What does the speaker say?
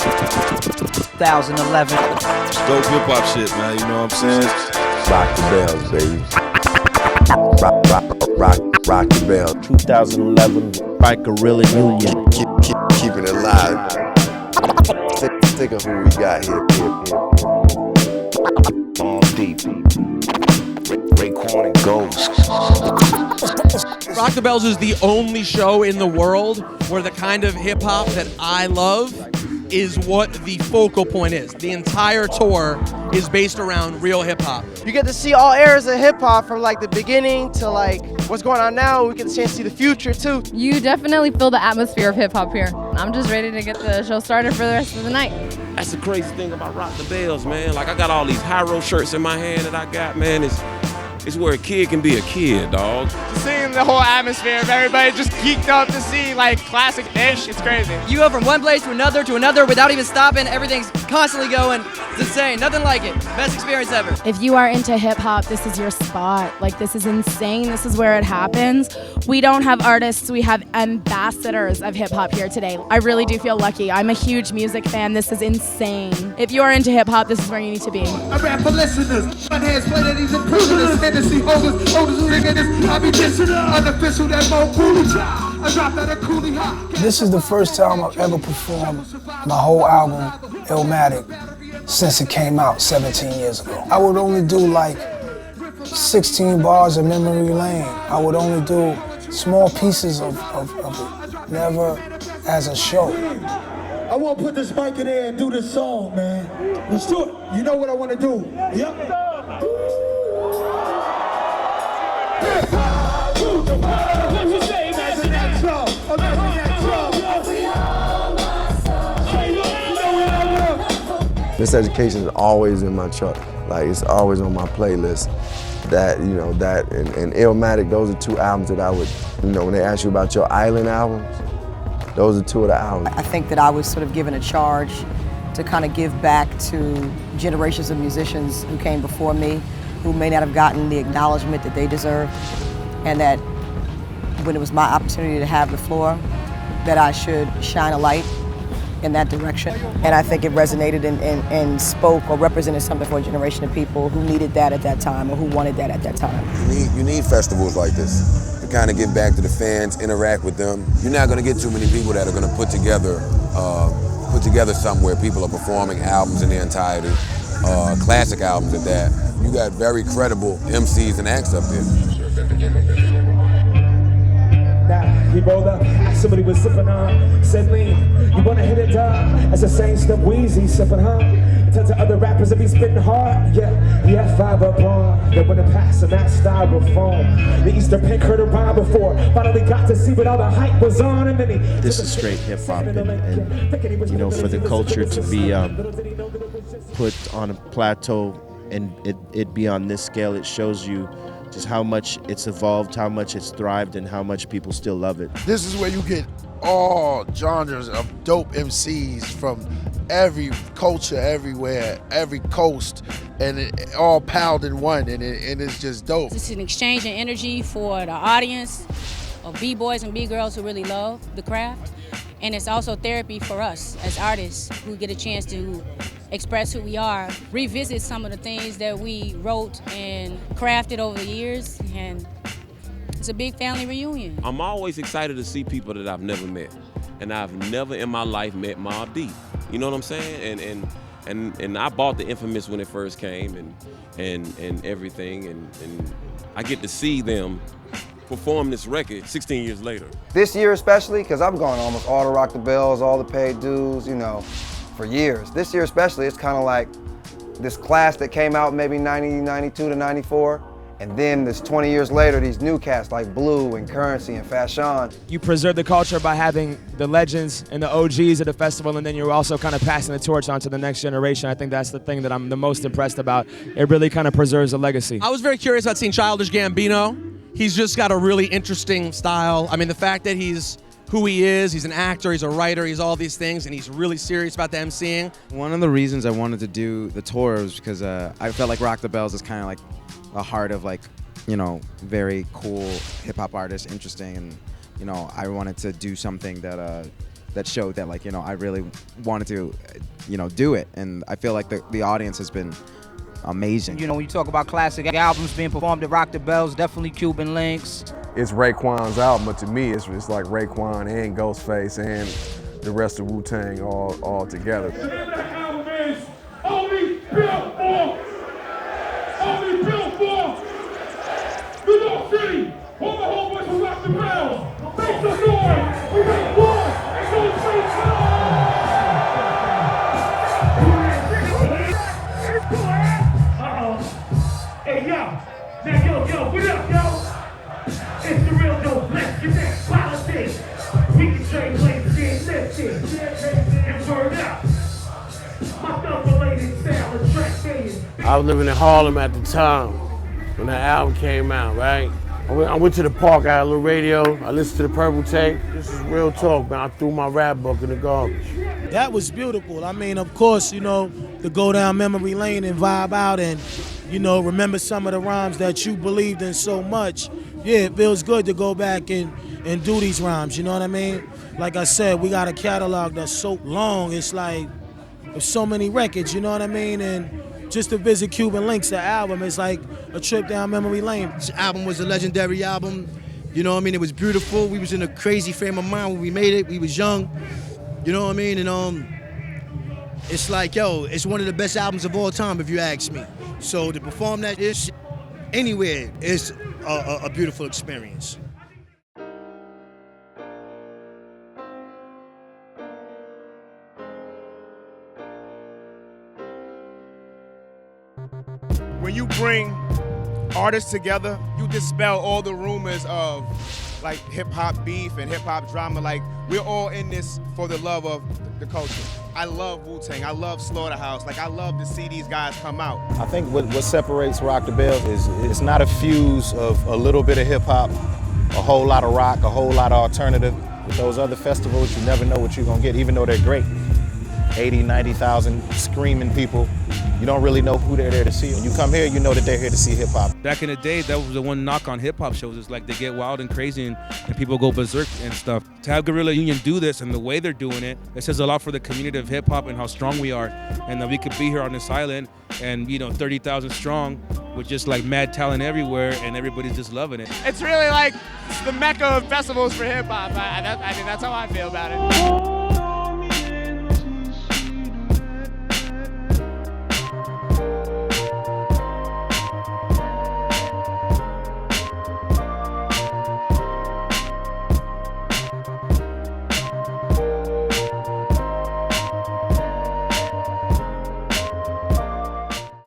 2011. Dope hip hop shit, man. You know what I'm saying? Rock the bells, baby. Rock the bell. 2011 by Guerilla Union. Keeping it live. Think of who we got here. All deep. Raekwon and Ghost. Rock the Bells is the only show in the world where the kind of hip hop that I love is what the focal point is. The entire tour is based around real hip hop. You get to see all eras of hip hop from like the beginning to like what's going on now. We get the chance to see the future too. You definitely feel the atmosphere of hip hop here. I'm just ready to get the show started for the rest of the night. That's the crazy thing about Rock the Bells, man. Like I got all these Hyro shirts in my hand that I got, man. It's where a kid can be a kid, dog. Seeing the whole atmosphere of everybody just geeked up to see like classic ish, it's crazy. You go from one place to another without even stopping. Everything's constantly going. It's insane. Nothing like it. Best experience ever. If you are into hip hop, this is your spot. Like, this is insane. This is where it happens. We don't have artists, we have ambassadors of hip hop here today. I really do feel lucky. I'm a huge music fan. This is insane. If you are into hip hop, this is where you need to be. I rap for listeners. My hands play that these imprisoners. Hennessy holders nigga this. I be dissing unofficial that more coolie. I dropped out of coolie hot. This is the first time I've ever performed my whole album, Illmatic, since it came out 17 years ago. I would only do like 16 bars of Memory Lane. I would only do small pieces of it, never as a show. I want to put this mic in there and do this song, man. Let's do it. You know what I want to do? Yep. Miseducation is always in my truck. Like, it's always on my playlist. That, you know, that and Illmatic, those are two albums that I would, you know, when they ask you about your island albums, those are two of the albums. I think that I was sort of given a charge to kind of give back to generations of musicians who came before me, who may not have gotten the acknowledgement that they deserve, and that when it was my opportunity to have the floor, that I should shine a light in that direction. And I think it resonated and spoke or represented something for a generation of people who needed that at that time or who wanted that at that time. You need festivals like this to kind of give back to the fans, interact with them. You're not going to get too many people that are going to put together something where people are performing albums in their entirety, classic albums at that. You got very credible MCs and acts up there. He rolled up, somebody was sipping on, said lean, you wanna hit it up? That's the same stuff Weezy sipping, huh? Tell to other rappers that be spitting hard, yeah, 5 up on. They wanna pass in that styrofoam. The Easter pink heard a rhyme before, finally got to see what all the hype was on, and then he... This is straight hip hop, and you know, for the culture to be put on a plateau and it be on this scale, it shows you just how much it's evolved, how much it's thrived, and how much people still love it. This is where you get all genres of dope MCs from every culture, everywhere, every coast, and it all piled in one, and it's just dope. It's an exchange of energy for the audience of B-boys and B-girls who really love the craft, and it's also therapy for us as artists who get a chance to express who we are, revisit some of the things that we wrote and crafted over the years, and it's a big family reunion. I'm always excited to see people that I've never met, and I've never in my life met Mobb Deep. You know what I'm saying? And I bought the Infamous when it first came, and everything, and I get to see them perform this record 16 years later. This year especially, because I've gone almost all the Rock the Bells, all the paid dues, you know, for years. This year especially, it's kind of like this class that came out maybe 92 to 94, and then this 20 years later, these new cats like Blue and Currency and Fashion. You preserve the culture by having the legends and the OGs at the festival, and then you're also kind of passing the torch on to the next generation. I think that's the thing that I'm the most impressed about. It really kind of preserves a legacy. I was very curious about seeing Childish Gambino. He's just got a really interesting style. I mean, the fact that he's who he is, he's an actor, he's a writer, he's all these things, and he's really serious about the MCing. One of the reasons I wanted to do the tour was because I felt like Rock the Bells is kind of like the heart of, like, you know, very cool hip hop artists, interesting, and, you know, I wanted to do something that that showed that, like, you know, I really wanted to, you know, do it. And I feel like the audience has been amazing. You know, when you talk about classic albums being performed at Rock the Bells, definitely Cuban Links. It's Raekwon's album, but to me, it's like Raekwon and Ghostface and the rest of Wu-Tang all together. That album is only built for New York City. All the homeboys who rock the bells. Make some noise. We make one. It's gonna take Hey, yo. Now, yo, what up, yo? It's the real dope. Let's get that politics. We can trade places and lift it. And burn up. My double-lated style of track fading. I was living in Harlem at the time when that album came out, right? I went to the park, I had a little radio, I listened to the Purple Tape. This is real talk, man. I threw my rap book in the garbage. That was beautiful. I mean, of course, you know, to go down memory lane and vibe out and, you know, remember some of the rhymes that you believed in so much. Yeah, it feels good to go back and do these rhymes, you know what I mean? Like I said, we got a catalog that's so long, it's like, there's so many records, you know what I mean? And just to visit Cuban Links, the album, is like a trip down memory lane. This album was a legendary album. You know what I mean? It was beautiful. We was in a crazy frame of mind when we made it. We was young. You know what I mean? And it's like, yo, it's one of the best albums of all time, if you ask me. So to perform that shit anywhere is a beautiful experience. When you bring artists together, you dispel all the rumors of like hip-hop beef and hip-hop drama. Like, we're all in this for the love of the culture. I love Wu-Tang, I love Slaughterhouse. Like, I love to see these guys come out. I think what separates Rock the Bells is it's not a fuse of a little bit of hip-hop, a whole lot of rock, a whole lot of alternative. With those other festivals, you never know what you're gonna get, even though they're great. 80, 90,000 screaming people. You don't really know who they're there to see. When you come here, you know that they're here to see hip-hop. Back in the day, that was the one knock on hip-hop shows. It's like they get wild and crazy and people go berserk and stuff. To have Guerrilla Union do this and the way they're doing it, it says a lot for the community of hip-hop and how strong we are. And that we could be here on this island and, you know, 30,000 strong with just like mad talent everywhere and everybody's just loving it. It's really like it's the mecca of festivals for hip-hop. I mean, that's how I feel about it.